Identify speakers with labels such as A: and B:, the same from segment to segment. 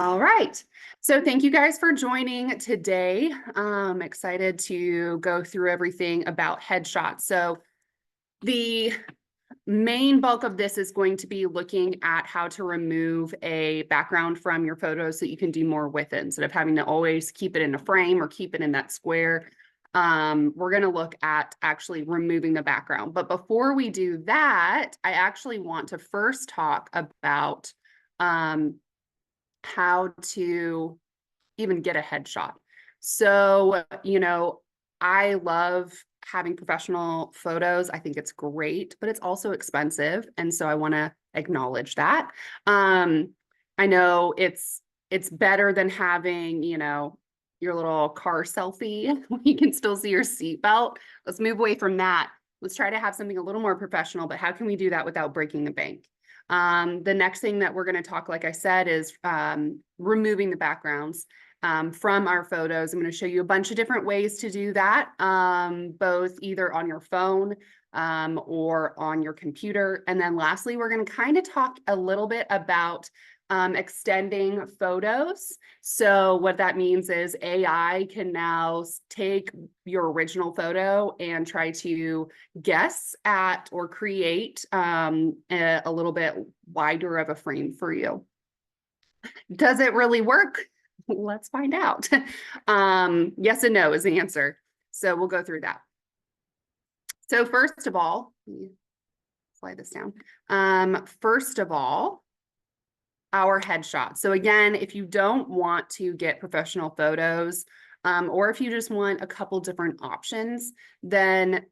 A: All right. So thank you guys for joining today. I'm excited to go through everything about headshots. So the main bulk of this is going to be looking at how to remove a background from your photos so that you can do more with it instead of having to always keep it in a frame or keep it in that square. We're going to look at actually removing the background. But before we do that, I actually want to first talk about how to even get a headshot. So, I love having professional photos. I think it's great, but it's also expensive. And so I want to acknowledge that. I know it's better than having, your little car selfie. You can still see your seatbelt. Let's move away from that. Let's try to have something a little more professional, but how can we do that without breaking the bank? The next thing that we're going to talk, like I said, is removing the backgrounds from our photos. I'm going to show you a bunch of different ways to do that, both either on your phone or on your computer. And then lastly, we're going to kind of talk a little bit about extending photos. So what that means is AI can now take your original photo and try to guess at or create a little bit wider of a frame for you. Does it really work? Let's find out. Yes and no is the answer. So we'll go through that. So first of all, let me slide this down. First of all, our headshot. So again, if you don't want to get professional photos, or if you just want a couple different options, then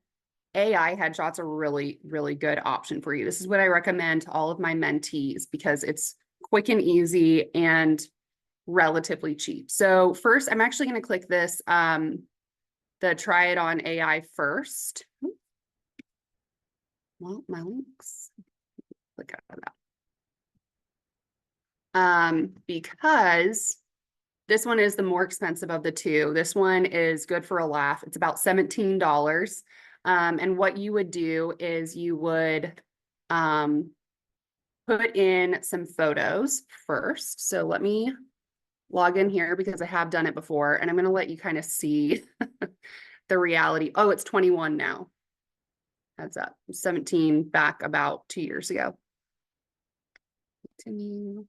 A: AI headshots are a really, really good option for you. This is what I recommend to all of my mentees because it's quick and easy and relatively cheap. So first, I'm actually going to click this, the try it on AI first. Well, my links, click out of that. Because this one is the more expensive of the two. This one is good for a laugh. It's about $17. And what you would do is you would put in some photos first. So let me log in here because I have done it before, and I'm going to let you kind of see the reality. Oh, it's 21 now. Heads up. 17 back about 2 years ago. Continue.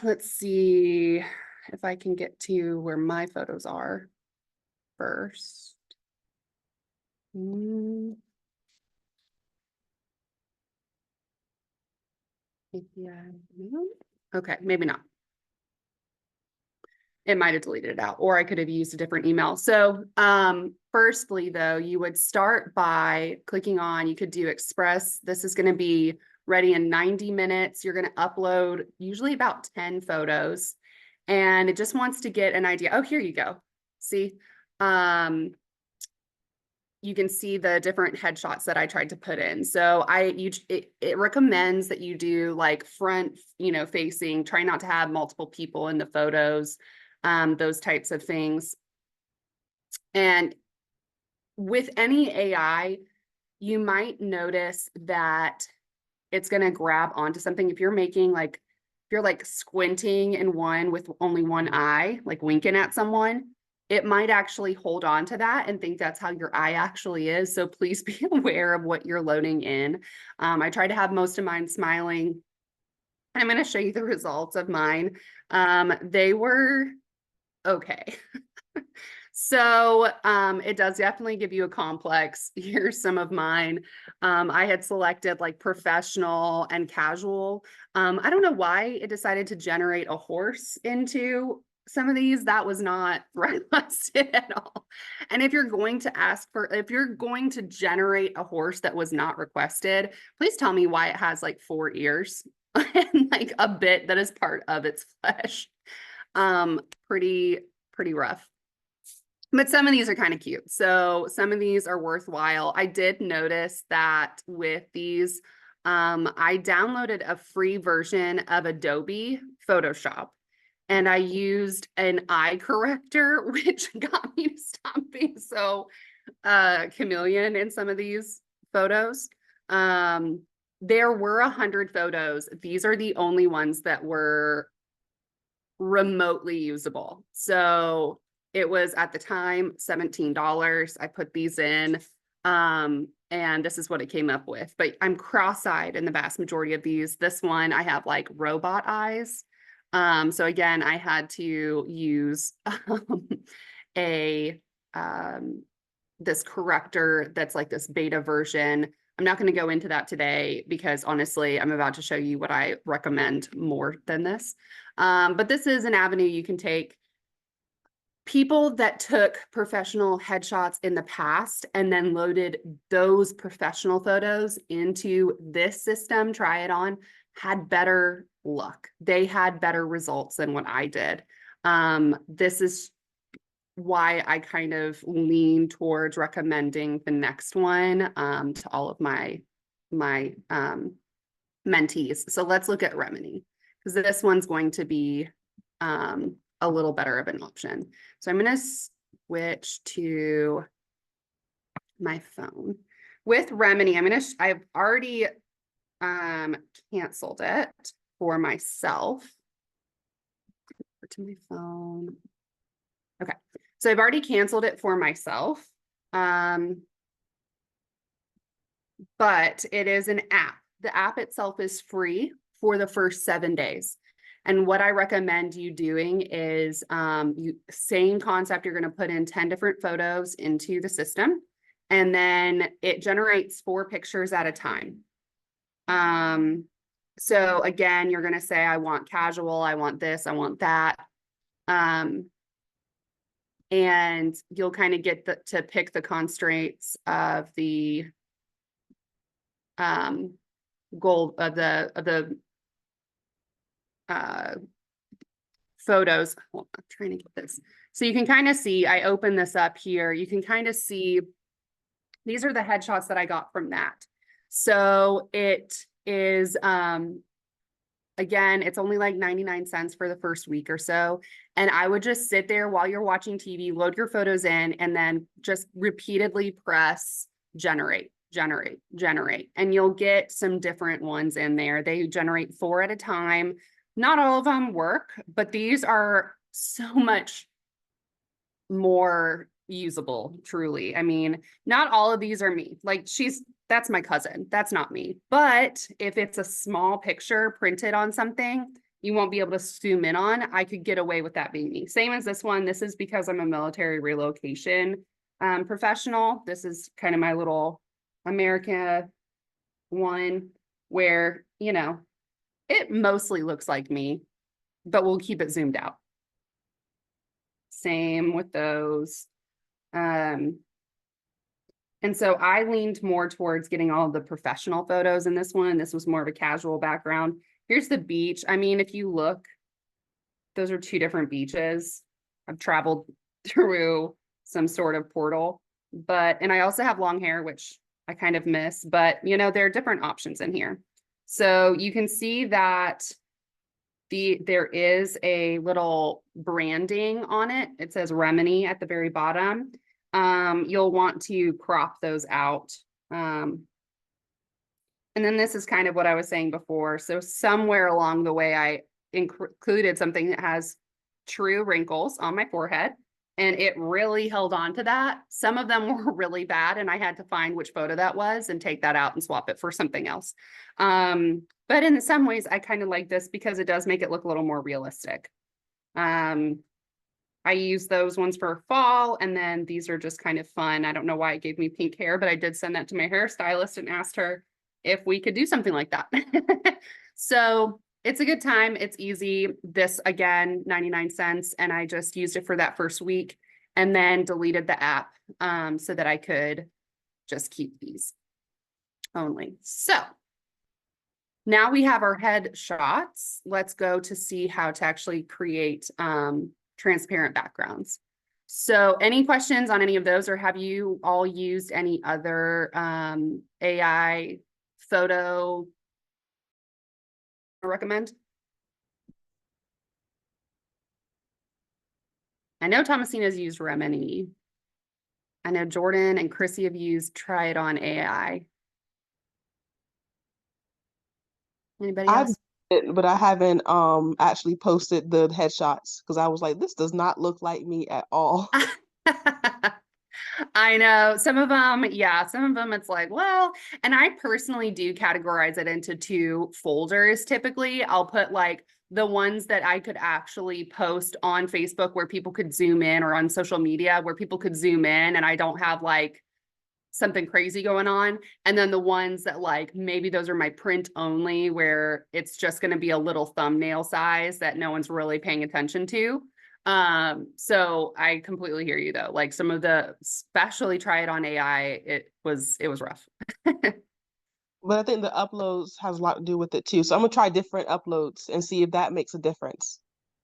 A: Let's see if I can get to where my photos are first. Okay, maybe not. It might have deleted it out, or I could have used a different email. So firstly, though, you would start by clicking on, you could do Express. This is going to be ready in 90 minutes. You're going to upload usually about 10 photos, and it just wants to get an idea. Oh, here you go. See, you can see the different headshots that I tried to put in. So it recommends that you do like front, facing, try not to have multiple people in the photos, those types of things. And with any AI, you might notice that it's going to grab onto something. If you're making if you're like squinting in one with only one eye, like winking at someone, it might actually hold on to that and think that's how your eye actually is. So please be aware of what you're loading in. I try to have most of mine smiling. I'm going to show you the results of mine. They were okay. So it does definitely give you a complex. Here's some of mine. I had selected like professional and casual. I don't know why it decided to generate a horse into some of these. That was not requested at all. And if you're going to generate a horse that was not requested, please tell me why it has like 4 ears and like a bit that is part of its flesh. Pretty rough. But some of these are kind of cute. So some of these are worthwhile. I did notice that with these, I downloaded a free version of Adobe Photoshop, and I used an eye corrector, which got me to stop being so chameleon in some of these photos. there were 100 photos. These are the only ones that were remotely usable. So it was at the time $17. I put these in. And this is what it came up with. But I'm cross-eyed in the vast majority of these. This one, I have like robot eyes. So again, I had to use a this corrector that's like this beta version. I'm not going to go into that today because honestly, I'm about to show you what I recommend more than this. But this is an avenue you can take. People that took professional headshots in the past and then loaded those professional photos into this system, try it on, had better luck. They had better results than what I did. This is why I kind of lean towards recommending the next one to all of my mentees. So let's look at Remini, because this one's going to be a little better of an option. So I'm going to switch to my phone. With Remini, I've already canceled it for myself. To my phone. Okay, so I've already canceled it for myself. But it is an app. The app itself is free for the first 7 days. And what I recommend you doing is same concept, you're going to put in 10 different photos into the system, and then it generates 4 pictures at a time. So again, you're going to say, I want casual, I want this, I want that. And you'll kind of get to pick the constraints of the goal of the photos. Hold on, I'm trying to get this. So you can kind of see, I open this up here. You can kind of see, these are the headshots that I got from that. So it is, again, it's only like 99 cents for the first week or so. And I would just sit there while you're watching TV, load your photos in, and then just repeatedly press generate, generate, generate. And you'll get some different ones in there. They generate 4 at a time. Not all of them work, but these are so much more usable, truly. I mean, not all of these are me. Like that's my cousin. That's not me. But if it's a small picture printed on something you won't be able to zoom in on, I could get away with that being me. Same as this one. This is because I'm a military relocation professional. This is kind of my little America one where, you know, it mostly looks like me, but we'll keep it zoomed out. Same with those. And so I leaned more towards getting all of the professional photos in this one. This was more of a casual background. Here's the beach. I mean, if you look, those are 2 different beaches. I've traveled through some sort of portal, and I also have long hair, which I kind of miss, but you know, there are different options in here. So you can see that there is a little branding on it. It says Remini at the very bottom. You'll want to crop those out. And then this is kind of what I was saying before. So somewhere along the way, I included something that has true wrinkles on my forehead, and it really held on to that. Some of them were really bad, and I had to find which photo that was and take that out and swap it for something else. But in some ways, I kind of like this because it does make it look a little more realistic. I use those ones for fall, and then these are just kind of fun. I don't know why it gave me pink hair, but I did send that to my hairstylist and asked her if we could do something like that. So it's a good time. It's easy. This, again, 99 cents, and I just used it for that first week and then deleted the app so that I could just keep these only. So now we have our headshots. Let's go to see how to actually create transparent backgrounds. So any questions on any of those, or have you all used any other AI photo I recommend? I know Thomasina's used Remini. I know Jordan and Chrissy have used Try It On AI. Anybody
B: I've
A: else?
B: but I haven't actually posted the headshots because I was like, this does not look like me at all.
A: I know some of them, yeah, some of them it's like, well, and I personally do categorize it into two folders. Typically, I'll put like the ones that I could actually post on Facebook where people could zoom in, or on social media where people could zoom in and I don't have like something crazy going on. And then the ones that like maybe those are my print only, where it's just going to be a little thumbnail size that no one's really paying attention to. So I completely hear you though. Like some of the, especially try it on AI, it was rough.
B: But I think the uploads has a lot to do with it too. So I'm gonna try different uploads and see if that makes a difference.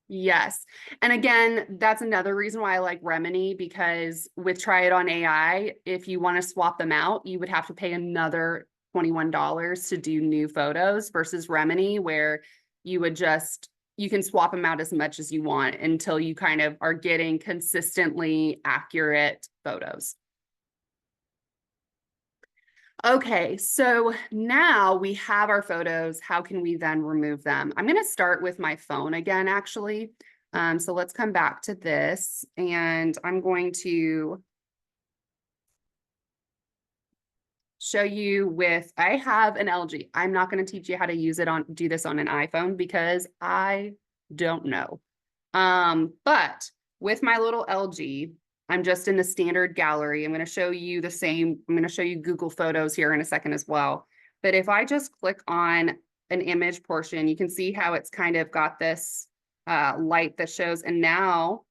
A: Yes. And again, that's another reason why I like Remini, because with Try It on AI, if you want to swap them out, you would have to pay another $21 to do new photos, versus Remini, where you would just, you can swap them out as much as you want until you kind of are getting consistently accurate photos. Okay, so now we have our photos. How can we then remove them? I'm going to start with my phone again, actually. So let's come back to this, and I'm going to show you with, I have an LG. I'm not going to teach you how to use it on, do this on an iPhone because I don't know. But with my little LG, I'm just in the standard gallery. I'm going to show you the same. I'm going to show you Google Photos here in a second as well. But if I just click on an image portion, you can see how it's kind of got this light that shows. And now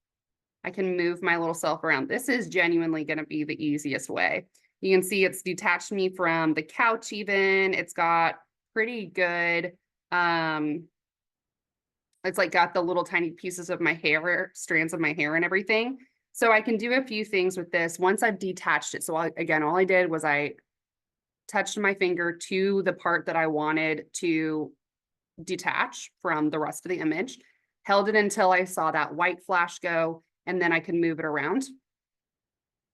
A: I can move my little self around. This is genuinely going to be the easiest way. You can see it's detached me from the couch even. It's got pretty good, it's like got the little tiny pieces of my hair, strands of my hair and everything. So I can do a few things with this once I've detached it. So again, all I did was I touched my finger to the part that I wanted to detach from the rest of the image, held it until I saw that white flash go, and then I can move it around.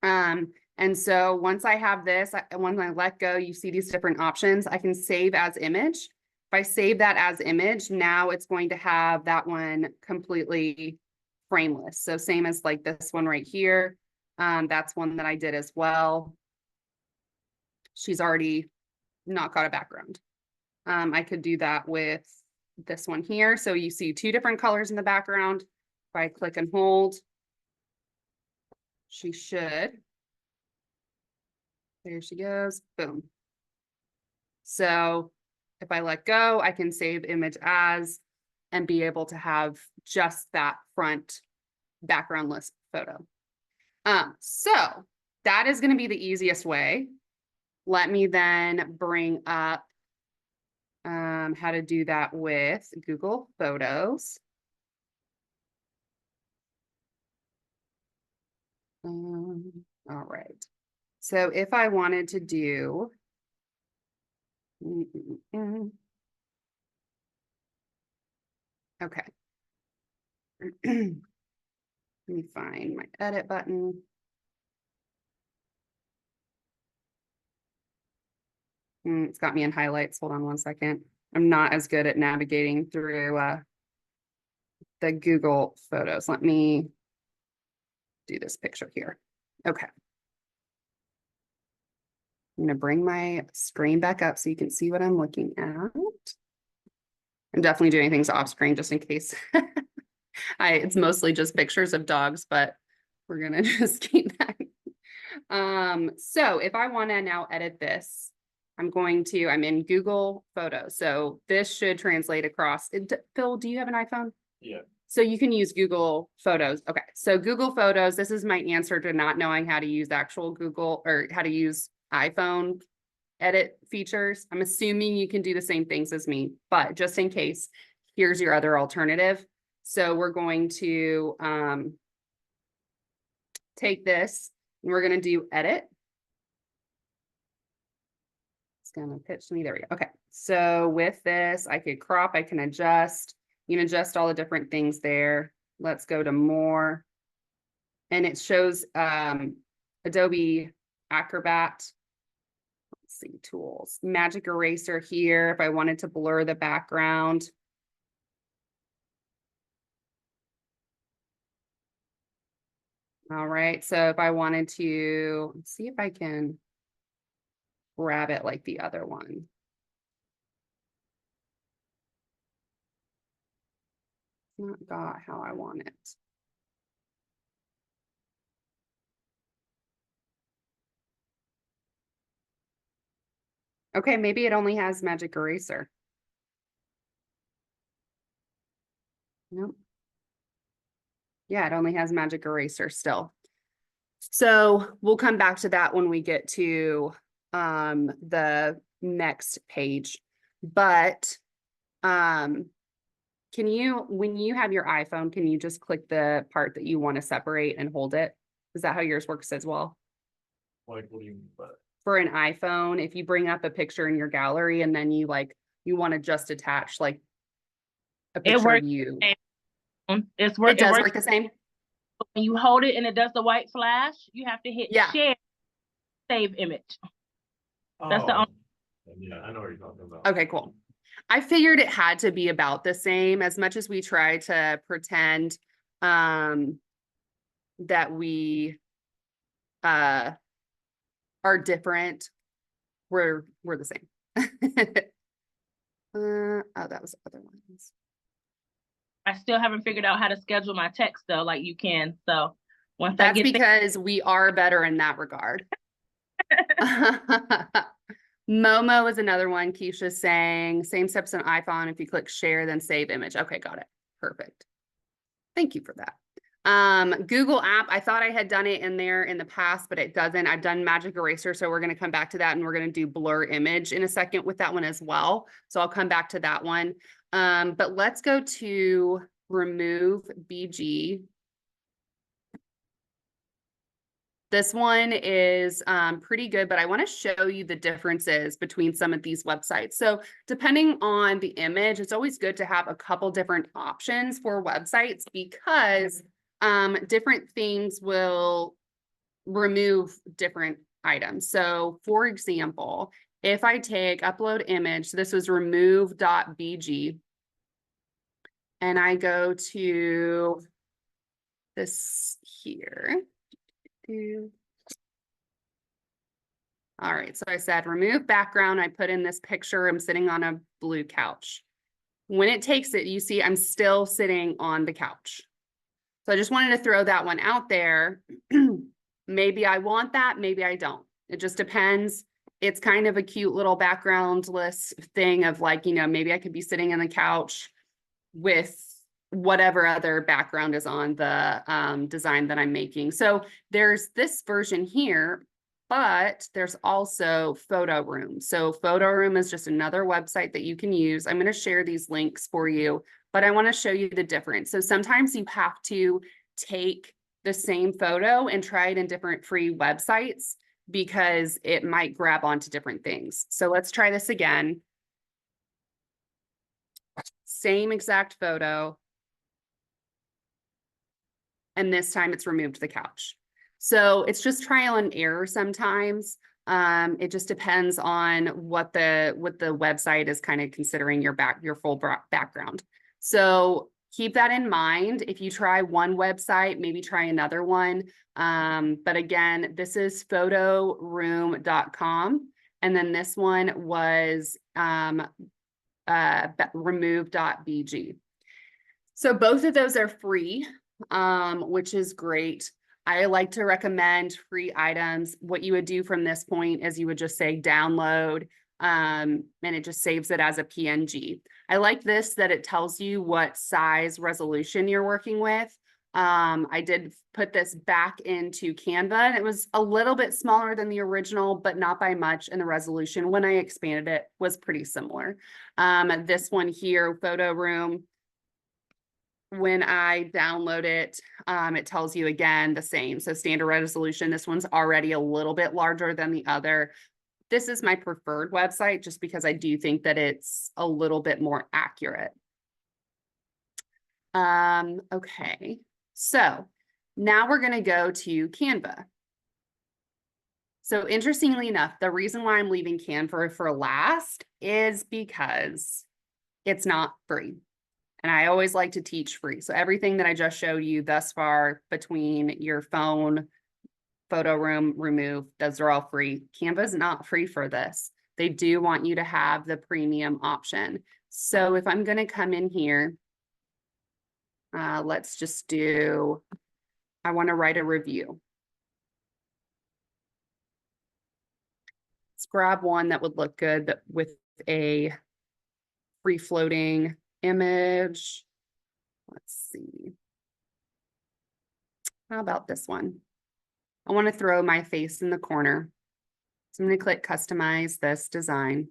A: And so once I have this, once I let go, you see these different options. I can save as image. If I save that as image, now it's going to have that one completely frameless. So same as like this one right here. That's one that I did as well. She's already not got a background. I could do that with this one here. So you see two different colors in the background. If I click and hold, she should. There she goes. Boom. So if I let go, I can save image as and be able to have just that front backgroundless photo. So that is going to be the easiest way. Let me then bring up how to do that with Google Photos. All right. So if I wanted to do, okay. Let me find my edit button. It's got me in highlights. Hold on one second. I'm not as good at navigating through the Google Photos. Let me do this picture here. Okay. I'm going to bring my screen back up so you can see what I'm looking at. I'm definitely doing things off screen just in case. It's mostly just pictures of dogs, but we're going to just keep that. So if I want to now edit this, I'm in Google Photos. So this should translate across. Phil, do you have an iPhone?
C: Yeah.
A: So you can use Google Photos. Okay. So Google Photos, this is my answer to not knowing how to use actual Google or how to use iPhone edit features. I'm assuming you can do the same things as me, but just in case, here's your other alternative. So we're going to take this and we're going to do edit. It's going to pitch me. There we go. Okay. So with this, I could crop, I can adjust. You can adjust all the different things there. Let's go to more. And it shows Adobe Acrobat. let's see, tools, magic eraser here. If I wanted to blur the background. All right, so if I wanted to, let's see if I can grab it like the other one. Not got how I want it. Okay, maybe it only has magic eraser. Nope. Yeah, it only has magic eraser still. So we'll come back to that when we get to the next page. But can you, when you have your iPhone, can you just click the part that you want to separate and hold it? Is that how yours works as well?
C: Like, what do you mean by that?
A: For an iPhone, if you bring up a picture in your gallery and then you want to just attach like a picture
D: works
A: of you.
D: It
A: Does
D: works
A: work the same?
D: when you hold it and it does the white flash. You have to hit
A: Yeah.
D: share, save image. That's the
C: Oh,
D: only.
C: yeah, I know what you're talking about.
A: Okay, cool. I figured it had to be about the same, as much as we try to pretend that we are different. We're the same. Oh, that was the other ones.
D: I still haven't figured out how to schedule my text though, like you can. So once I
A: That's
D: get
A: because we are better in that regard. Momo is another one. Keisha's saying same steps on iPhone. If you click share, then save image. Okay, got it. Perfect. Thank you for that. Google app, I thought I had done it in there in the past, but it doesn't. I've done magic eraser, so we're going to come back to that, and we're going to do blur image in a second with that one as well. So I'll come back to that one. But let's go to remove BG. This one is pretty good, but I want to show you the differences between some of these websites. So depending on the image, it's always good to have a couple different options for websites, because different things will remove different items. So for example, if I take upload image, this was remove.bg, and I go to this here. All right, so I said remove background. I put in this picture. I'm sitting on a blue couch. When it takes it, you see I'm still sitting on the couch. So I just wanted to throw that one out there. Maybe I want that, maybe I don't. It just depends. It's kind of a cute little backgroundless thing of like, you know, maybe I could be sitting on the couch with whatever other background is on the design that I'm making. So there's this version here, but there's also Photo Room. So Photo Room is just another website that you can use. I'm going to share these links for you, but I want to show you the difference. So sometimes you have to take the same photo and try it in different free websites because it might grab onto different things. So let's try this again. Same exact photo. And this time it's removed the couch. So it's just trial and error sometimes. It just depends on what the website is kind of considering your full background. So keep that in mind. If you try one website, maybe try another one. But again, this is photoroom.com. And then this one was remove.bg. So both of those are free, which is great. I like to recommend free items. What you would do from this point is you would just say download, and it just saves it as a PNG. I like this, that it tells you what size resolution you're working with. I did put this back into Canva, and it was a little bit smaller than the original, but not by much. And the resolution, when I expanded it, was pretty similar. This one here, Photo Room, when I download it, it tells you again the same. So standard resolution, this one's already a little bit larger than the other. This is my preferred website just because I do think that it's a little bit more accurate. Okay, so now we're going to go to Canva. So interestingly enough, the reason why I'm leaving Canva for last is because it's not free. And I always like to teach free. So everything that I just showed you thus far between your phone, photo room, remove, those are all free. Canva is not free for this. They do want you to have the premium option. So if I'm going to come in here, let's just do, I want to write a review. Let's grab one that would look good with a free floating image. Let's see. How about this one? I want to throw my face in the corner. So I'm going to click customize this design.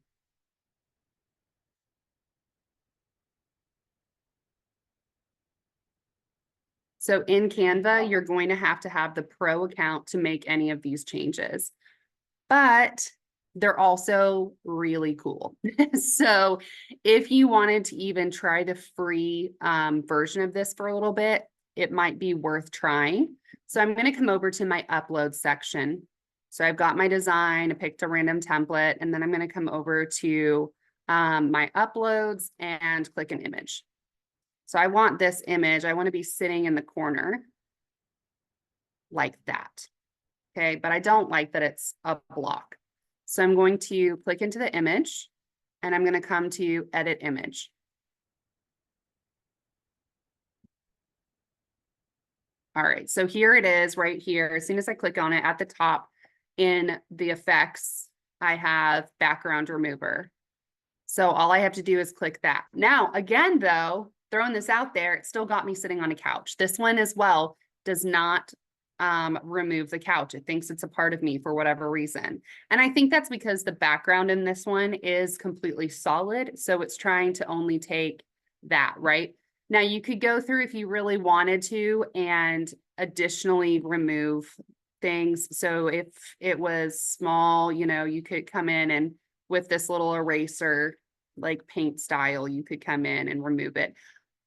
A: So in Canva, you're going to have the pro account to make any of these changes, but they're also really cool. So if you wanted to even try the free version of this for a little bit, it might be worth trying. So I'm going to come over to my upload section. So I've got my design, I picked a random template, and then I'm going to come over to my uploads and click an image. So I want this image, I want to be sitting in the corner like that. Okay, but I don't like that it's a block. So I'm going to click into the image and I'm going to come to edit image. All right, so here it is right here. As soon as I click on it at the top in the effects, I have background remover. So all I have to do is click that. Now, again, though, throwing this out there, it still got me sitting on a couch. This one as well does not remove the couch. It thinks it's a part of me for whatever reason. And I think that's because the background in this one is completely solid. So it's trying to only take that, right? Now you could go through if you really wanted to and additionally remove things. So if it was small, you know, you could come in and with this little eraser, like paint style, you could come in and remove it.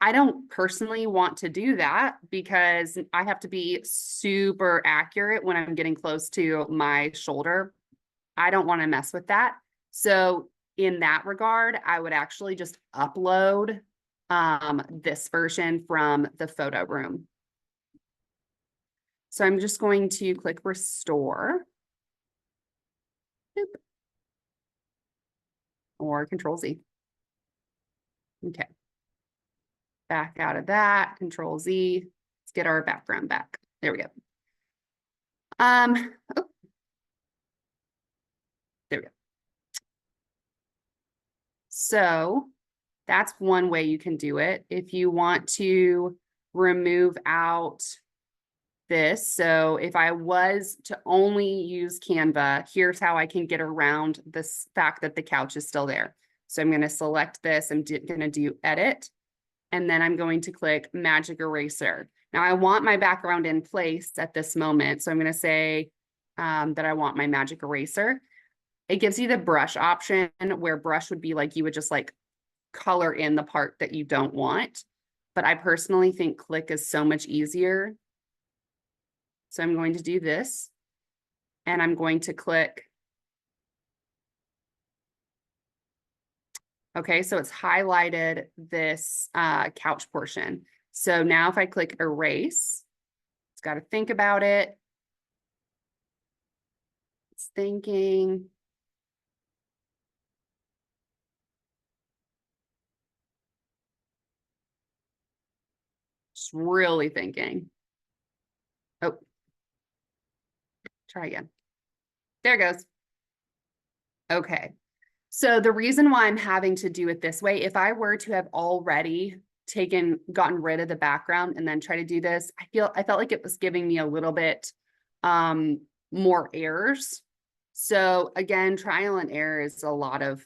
A: I don't personally want to do that because I have to be super accurate when I'm getting close to my shoulder. I don't want to mess with that. So in that regard, I would actually just upload this version from the photo room. So I'm just going to click restore. Boop. Or Control Z. Okay. Back out of that, Control Z. Let's get our background back. There we go. Oh, there we go. So that's one way you can do it. If you want to remove out this, so if I was to only use Canva, here's how I can get around this fact that the couch is still there. So I'm going to select this. I'm going to do edit. And then I'm going to click magic eraser. Now I want my background in place at this moment. So I'm going to say that I want my magic eraser. It gives you the brush option where brush would be like, you would just like color in the part that you don't want. But I personally think click is so much easier. So I'm going to do this and I'm going to click. Okay, so it's highlighted this couch portion. So now if I click erase, it's got to think about it. It's thinking. Just really thinking. Oh, try again. There it goes. Okay. So the reason why I'm having to do it this way, if I were to have already gotten rid of the background and then try to do this, I felt like it was giving me a little bit more errors. So again, trial and error is a lot of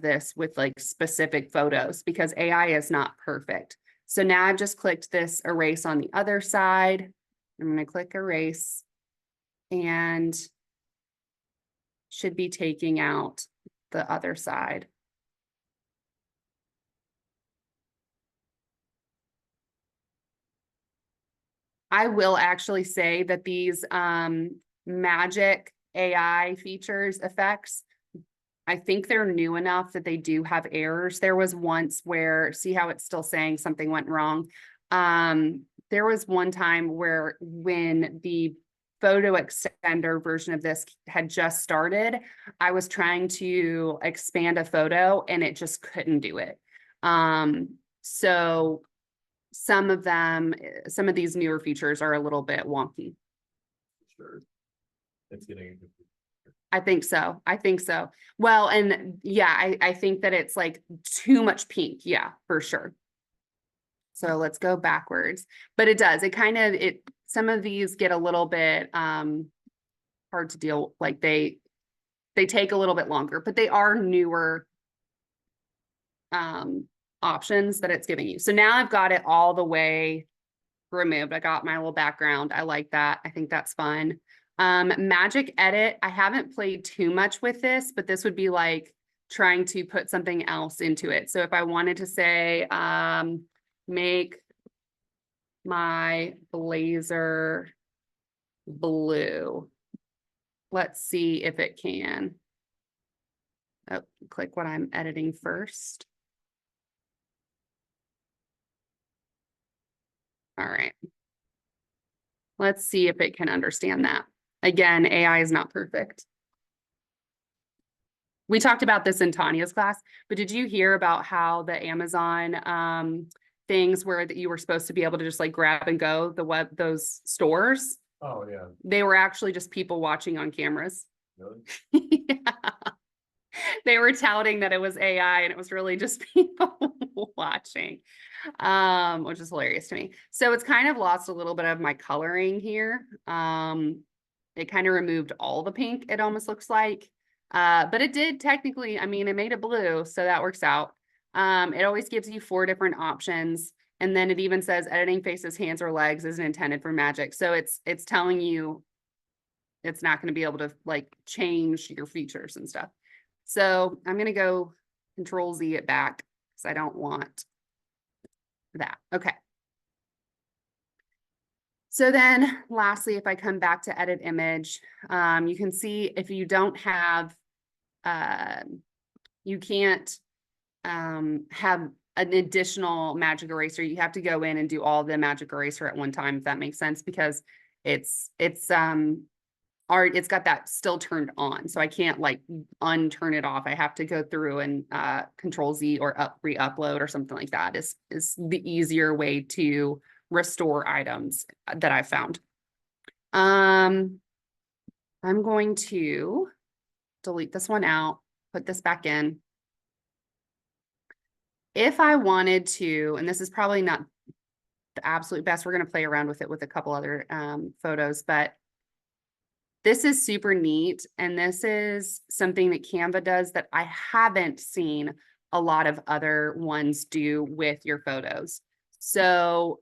A: this with like specific photos because AI is not perfect. So now I've just clicked this erase on the other side. I'm going to click erase and should be taking out the other side. I will actually say that these magic AI features effects. I think they're new enough that they do have errors. There was once where, see how it's still saying something went wrong. There was one time where when the photo extender version of this had just started, I was trying to expand a photo and it just couldn't do it. So some of these newer features are a little bit wonky.
C: Sure. It's getting.
A: I think so. I think so. Well, and yeah, I think that it's like too much pink. Yeah, for sure. So let's go backwards, but it does, some of these get a little bit, hard to deal, like they take a little bit longer, but they are newer, options that it's giving you. So now I've got it all the way removed. I got my little background. I like that. I think that's fun. Magic edit. I haven't played too much with this, but this would be like trying to put something else into it. So if I wanted to say, make my blazer blue. Let's see if it can. Oh, click what I'm editing first. All right. Let's see if it can understand that. Again, AI is not perfect. We talked about this in Tanya's class, but did you hear about how the Amazon things where that you were supposed to be able to just like grab and go, those stores?
C: Oh, yeah,
A: They were actually just people watching on cameras.
C: really?
A: Yeah. They were touting that it was AI and it was really just people watching, which is hilarious to me. So it's kind of lost a little bit of my coloring here. It kind of removed all the pink, it almost looks like. But it did technically, I mean, it made it blue, so that works out. It always gives you 4 different options. And then it even says editing faces, hands, or legs isn't intended for magic. So it's telling you it's not going to be able to like change your features and stuff. So I'm going to go Control Z it back because I don't want that. Okay. So then lastly, if I come back to edit image, you can see if you don't have, you can't have an additional magic eraser. You have to go in and do all the magic eraser at one time, if that makes sense, because it's got that still turned on. So I can't like unturn it off. I have to go through and Control Z or re-upload or something like that is the easier way to restore items that I've found. I'm going to delete this one out, put this back in. If I wanted to, and this is probably not the absolute best, we're going to play around with it with a couple other photos, but this is super neat. And this is something that Canva does that I haven't seen a lot of other ones do with your photos. So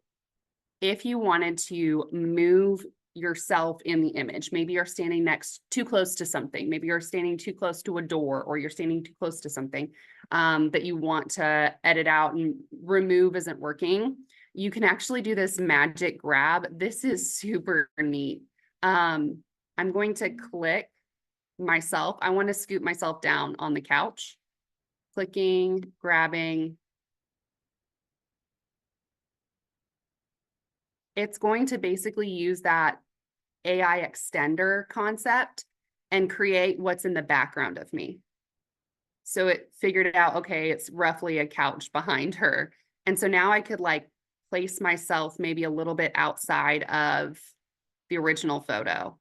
A: if you wanted to move yourself in the image, maybe you're standing too close to something, maybe you're standing too close to a door, or you're standing too close to something that you want to edit out and remove isn't working, you can actually do this magic grab. This is super neat. I'm going to click myself. I want to scoop myself down on the couch. Clicking, grabbing. It's going to basically use that AI extender concept and create what's in the background of me. So it figured it out, okay, it's roughly a couch behind her. And so now I could like place myself maybe a little bit outside of the original photo,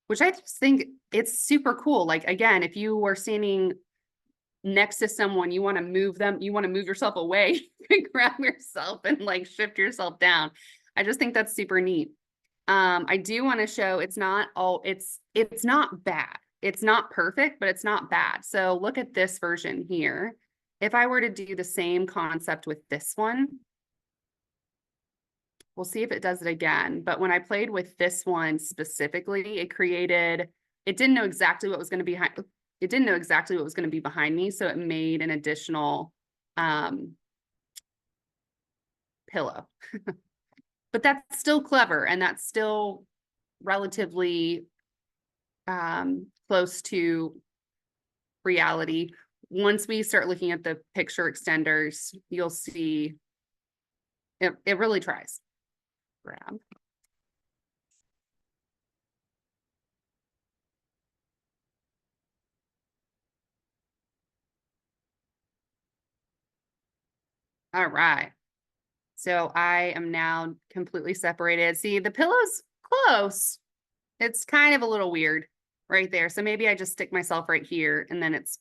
A: which I just think it's super cool. Like, again, if you were standing next to someone, you want to move them, you want to move yourself away, grab yourself and like shift yourself down. I just think that's super neat. I do want to show it's not bad. It's not perfect, but it's not bad. So look at this version here. If I were to do the same concept with this one, we'll see if it does it again. But when I played with this one specifically, it didn't know exactly what was going to be it didn't know exactly what was going to be behind me. So it made an additional pillow. But that's still clever, and that's still relatively close to reality. Once we start looking at the picture extenders, you'll see it really tries. Grab. All right. So I am now completely separated. See, the pillow's close. It's kind of a little weird right there. So maybe I just stick myself right here and then it's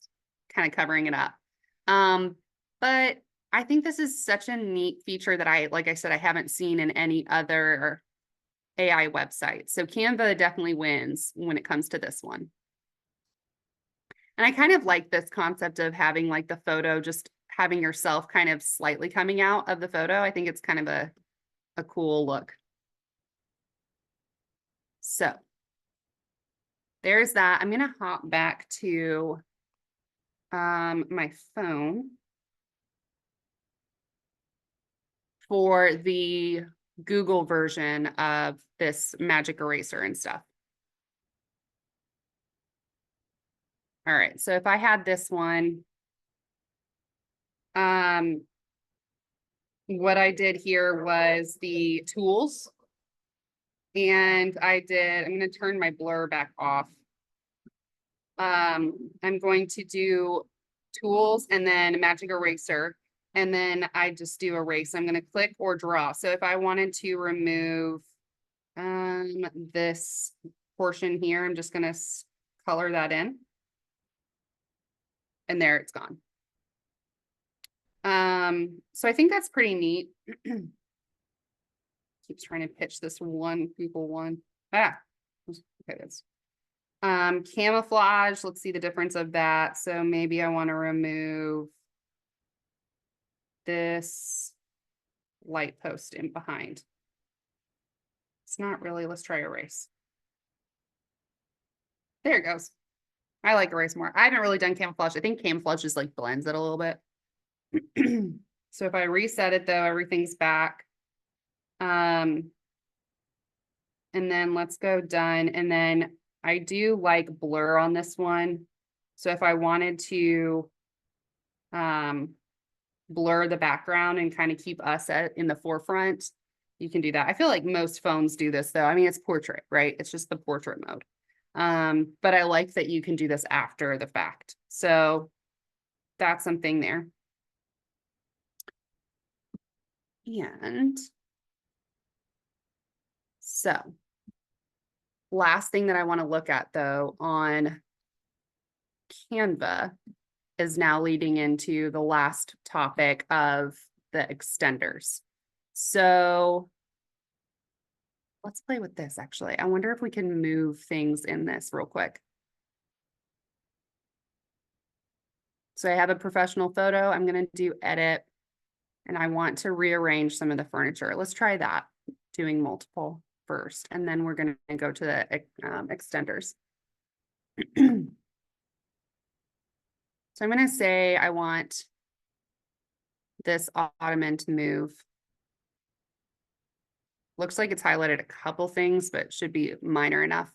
A: kind of covering it up. But I think this is such a neat feature that like I said, I haven't seen in any other AI website. So Canva definitely wins when it comes to this one. And I kind of like this concept of having like the photo, just having yourself kind of slightly coming out of the photo. I think it's kind of a cool look. So there's that. I'm gonna hop back to my phone for the Google version of this magic eraser and stuff. All right, so if I had this one, what I did here was the tools, and I'm gonna turn my blur back off. I'm going to do tools and then magic eraser, and then I just do erase. I'm gonna click or draw. So if I wanted to remove this portion here, I'm just gonna color that in. And there it's gone. So I think that's pretty neat. Keeps trying to pitch this Google one. Okay, that's camouflage. Let's see the difference of that. So maybe I want to remove this light post in behind. It's not really, let's try erase. There it goes. I like erase more. I haven't really done camouflage. I think camouflage just like blends it a little bit. So if I reset it though, everything's back. And then let's go done. And then I do like blur on this one. So if I wanted to blur the background and kind of keep us in the forefront, you can do that. I feel like most phones do this though. I mean, it's portrait, right? It's just the portrait mode. But I like that you can do this after the fact. So that's something there. And so last thing that I want to look at though on Canva is now leading into the last topic of the extenders. So let's play with this actually. I wonder if we can move things in this real quick. So I have a professional photo. I'm going to do edit and I want to rearrange some of the furniture. Let's try that, doing multiple first, and then we're going to go to the extenders. So I'm going to say I want this ottoman to move. Looks like it's highlighted a couple things, but should be minor enough.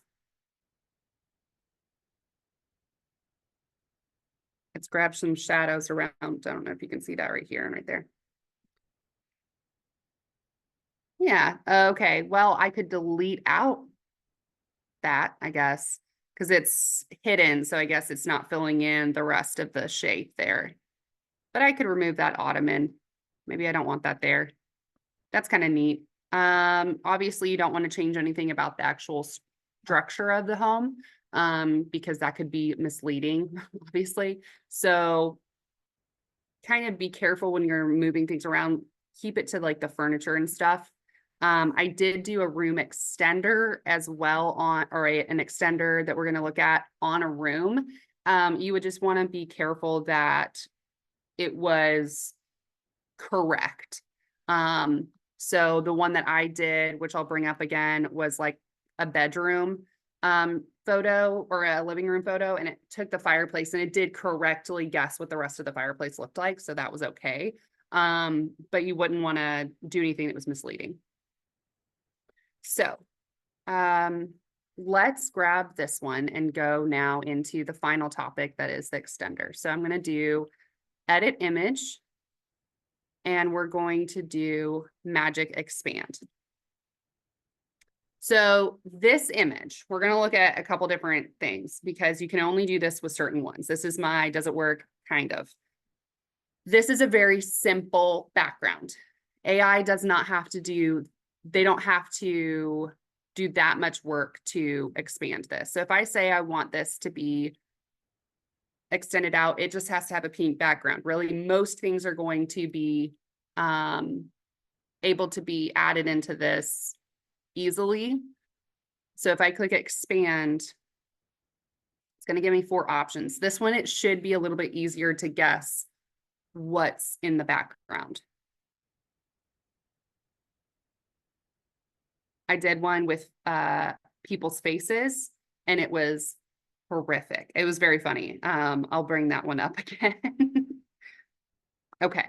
A: It's grabbed some shadows around. I don't know if you can see that right here and right there. Yeah, okay. Well, I could delete out that, I guess, because it's hidden. So I guess it's not filling in the rest of the shape there. But I could remove that ottoman. Maybe I don't want that there. That's kind of neat. Obviously you don't want to change anything about the actual structure of the home, because that could be misleading, obviously. So kind of be careful when you're moving things around, keep it to like the furniture and stuff. I did do a room extender as well an extender that we're going to look at on a room. You would just want to be careful that it was correct. So the one that I did, which I'll bring up again, was like a bedroom photo or a living room photo, and it took the fireplace and it did correctly guess what the rest of the fireplace looked like. So that was okay. But you wouldn't want to do anything that was misleading. So let's grab this one and go now into the final topic that is the extender. So I'm going to do edit image and we're going to do magic expand. So this image, we're going to look at a couple different things because you can only do this with certain ones. This is my, does it work? Kind of. This is a very simple background. AI does not have to do, they don't have to do that much work to expand this. So if I say I want this to be extended out, it just has to have a pink background. Really, most things are going to be able to be added into this easily. So if I click expand, it's going to give me 4 options. This one, it should be a little bit easier to guess what's in the background. I did one with people's faces and it was horrific. It was very funny. I'll bring that one up again. Okay,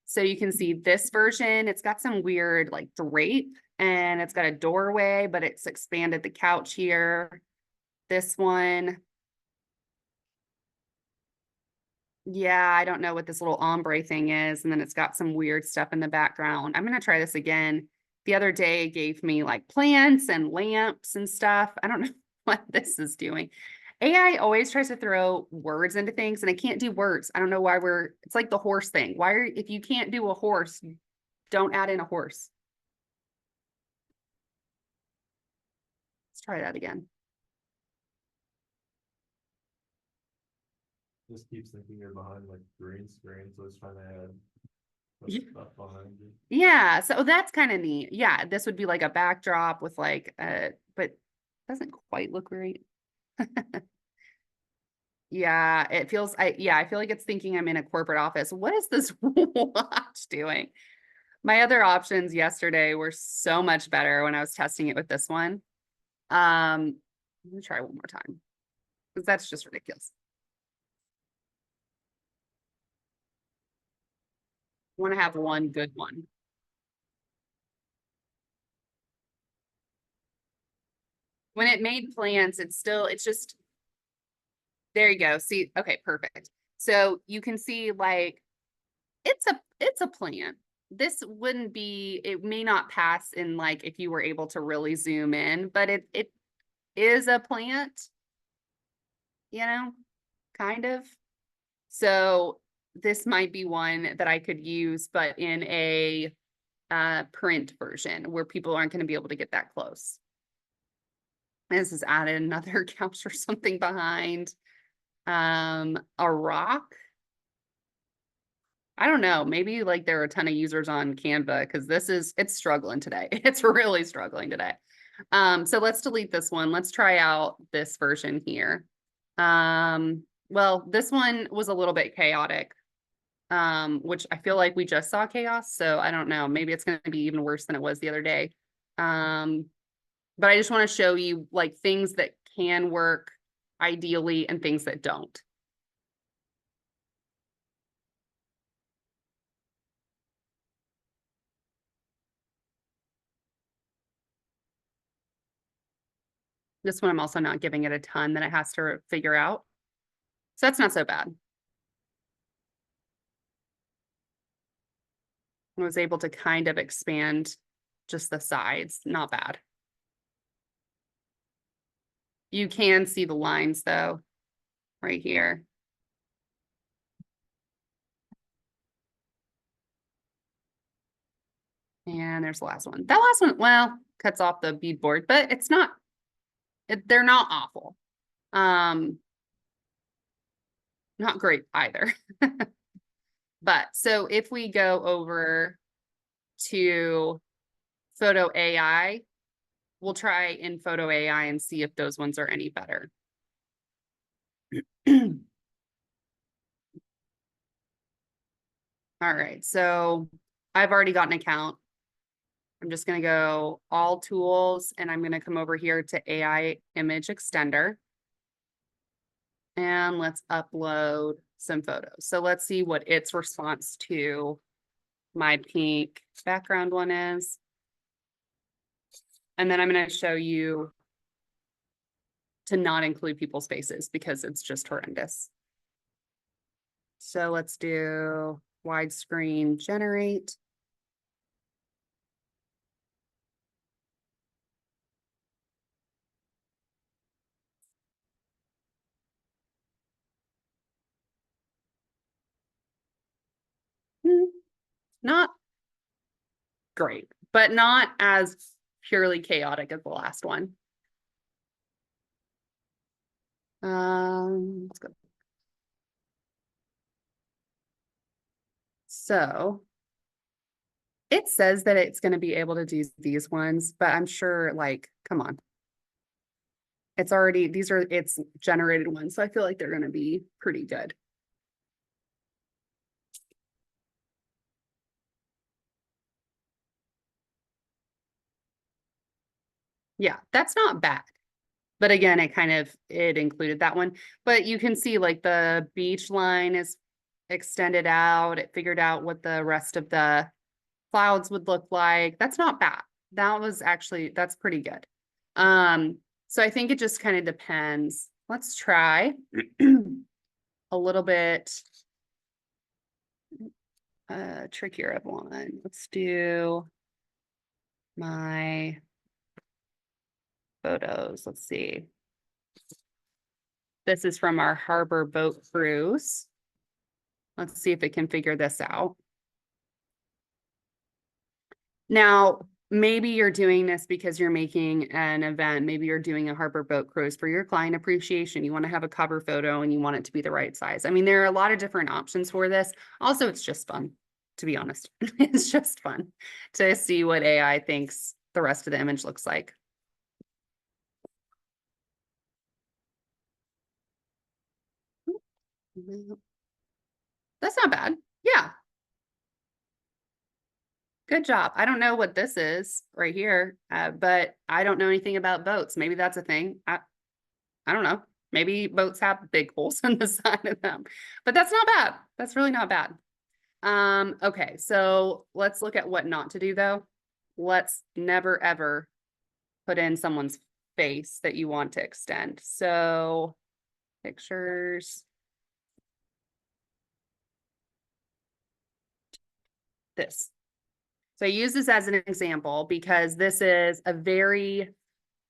A: so you can see this version, it's got some weird like drape and it's got a doorway, but it's expanded the couch here. This one, yeah, I don't know what this little ombre thing is. And then it's got some weird stuff in the background. I'm going to try this again. The other day it gave me like plants and lamps and stuff. I don't know what this is doing. AI always tries to throw words into things and I can't do words. I don't know why it's like the horse thing. If you can't do a horse, don't add in a horse. Let's try that again.
C: Just keeps thinking you're behind like green screen, so it's trying to add
A: Yeah.
C: stuff behind you.
A: Yeah, so that's kind of neat. Yeah, this would be like a backdrop with like but doesn't quite look right. Yeah, it feels I feel like it's thinking I'm in a corporate office. What is this watch doing? My other options yesterday were so much better when I was testing it with this one. Let me try one more time because that's just ridiculous. I want to have one good one. When it made plants, it's just, there you go. See, okay, perfect. So you can see like, it's a plant. This wouldn't be, it may not pass in like, if you were able to really zoom in, but it is a plant, you know, kind of. So this might be one that I could use, but in a print version where people aren't going to be able to get that close. This has added another couch or something behind. A rock. I don't know. Maybe like there are a ton of users on Canva because it's struggling today. It's really struggling today. So let's delete this one. Let's try out this version here. Well, this one was a little bit chaotic, which I feel like we just saw chaos. So I don't know. Maybe it's going to be even worse than it was the other day. But I just want to show you like things that can work ideally and things that don't. This one, I'm also not giving it a ton that it has to figure out. So that's not so bad. I was able to kind of expand just the sides, not bad. You can see the lines though, right here. And there's the last one. That last one, well, cuts off the beadboard, but it's not, they're not awful. Not great either. But so if we go over to Photo AI, we'll try in Photo AI and see if those ones are any better. All right, so I've already got an account. I'm just going to go all tools and I'm going to come over here to AI image extender. And let's upload some photos. So let's see what its response to my pink background one is. And then I'm going to show you to not include people's faces because it's just horrendous. So let's do widescreen generate. Not great, but not as purely chaotic as the last one. Let's go. So it says that it's going to be able to do these ones, but I'm sure, like, come on. It's already, it's generated ones, so I feel like they're going to be pretty good. Yeah, that's not bad. But again, it included that one. But you can see like the beach line is extended out. It figured out what the rest of the clouds would look like. That's not bad. That's pretty good. So I think it just kind of depends. Let's try a little bit trickier of one. Let's do my photos. Let's see. This is from our harbor boat cruise. Let's see if it can figure this out. Now, maybe you're doing this because you're making an event. Maybe you're doing a harbor boat cruise for your client appreciation. You want to have a cover photo and you want it to be the right size. I mean, there are a lot of different options for this. Also, it's just fun, to be honest. It's just fun to see what AI thinks the rest of the image looks like. That's not bad. Yeah. Good job. I don't know what this is right here, but I don't know anything about boats. Maybe that's a thing. I don't know. Maybe boats have big holes in the side of them, but that's not bad. That's really not bad. Okay, so let's look at what not to do though. Let's never ever put in someone's face that you want to extend. So pictures. This. So I use this as an example because this is a very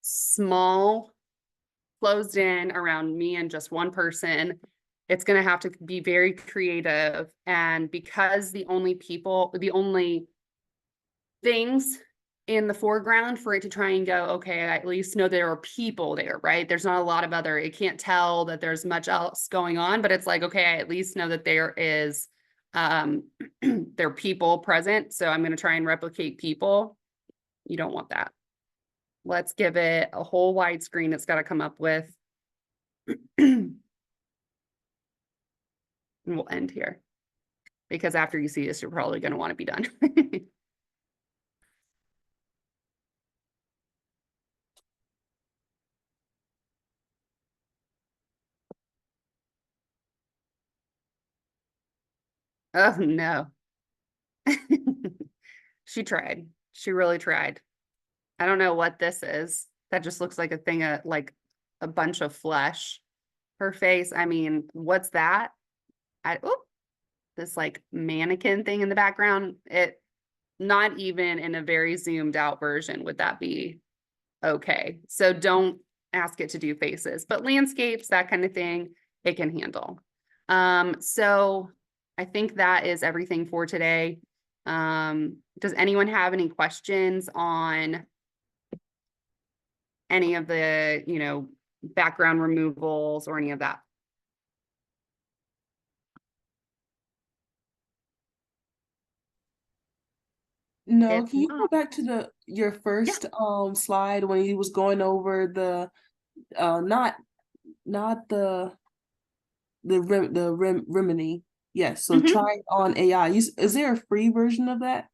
A: small, closed in around me and just one person. It's going to have to be very creative. And because the only things in the foreground for it to try and go, okay, I at least know there are people there, right? There's not a lot of other, it can't tell that there's much else going on, but it's like, okay, I at least know that there is there are people present. So I'm going to try and replicate people. You don't want that. Let's give it a whole widescreen it's got to come up with. And we'll end here because after you see this, you're probably going to want to be done. Oh no. She tried. She really tried. I don't know what this is. That just looks like a thing of like a bunch of flesh. Her face, I mean, what's that? This like mannequin thing in the background. It not even in a very zoomed out version would that be okay. So don't ask it to do faces, but landscapes, that kind of thing, it can handle. So I think that is everything for today. Does anyone have any questions on any of the, background removals or any of that?
B: No,
A: If
B: can you go
A: not,
B: back to your first slide when he was going over the not the remedy. Yes, so try it on AI. Is there a free version of that?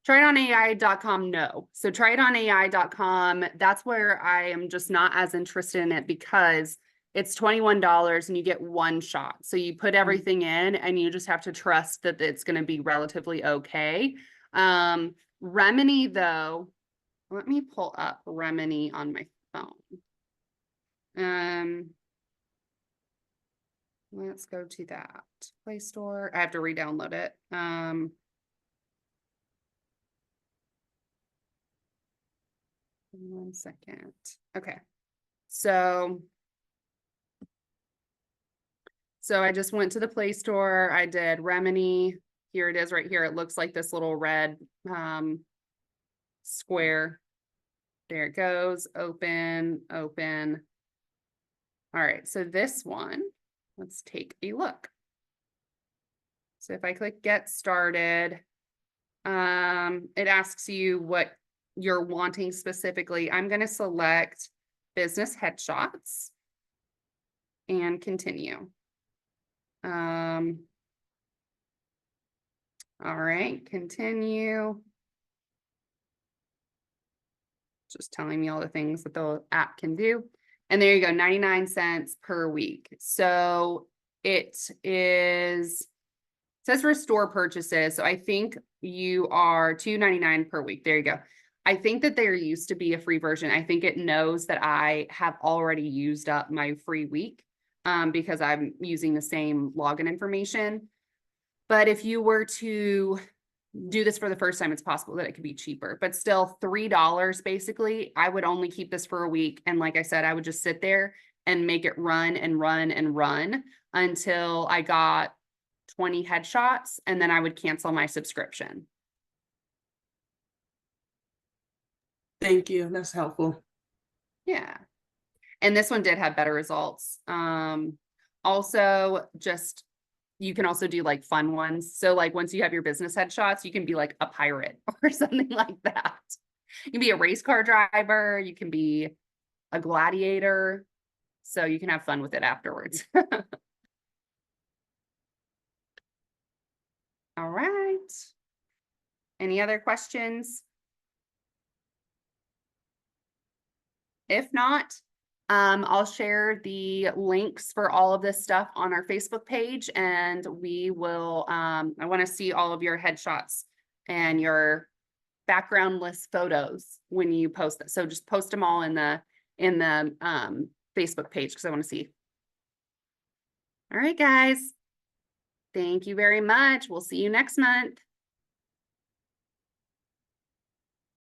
A: tryitonaI.com, no. So tryitonaI.com, that's where I am just not as interested in it because it's $21 and you get one shot. So you put everything in and you just have to trust that it's going to be relatively okay. Remini though, let me pull up Remini on my phone. Let's go to that Play Store. I have to re-download it. 1 second. Okay. So I just went to the Play Store. I did Remini. Here it is right here. It looks like this little red square. There it goes. Open, open. All right. So this one, let's take a look. So if I click Get Started, it asks you what you're wanting specifically. I'm going to select business headshots and continue. All right, continue. Just telling me all the things that the app can do. And there you go, 99 cents per week. So it says restore purchases. So I think you are $2.99 per week. There you go. I think that there used to be a free version. I think it knows that I have already used up my free week because I'm using the same login information. But if you were to do this for the first time, it's possible that it could be cheaper, but still $3 basically. I would only keep this for a week. And like I said, I would just sit there and make it run and run and run until I got 20 headshots, and then I would cancel my subscription.
B: Thank you. That's helpful.
A: Yeah. And this one did have better results. Also, just you can also do like fun ones. So like once you have your business headshots, you can be like a pirate or something like that. You can be a race car driver, you can be a gladiator. So you can have fun with it afterwards. All right. Any other questions? If not, I'll share the links for all of this stuff on our Facebook page, and we will, I want to see all of your headshots and your backgroundless photos when you post it. So just post them all in the Facebook page because I want to see. All right, guys. Thank you very much. We'll see you next month.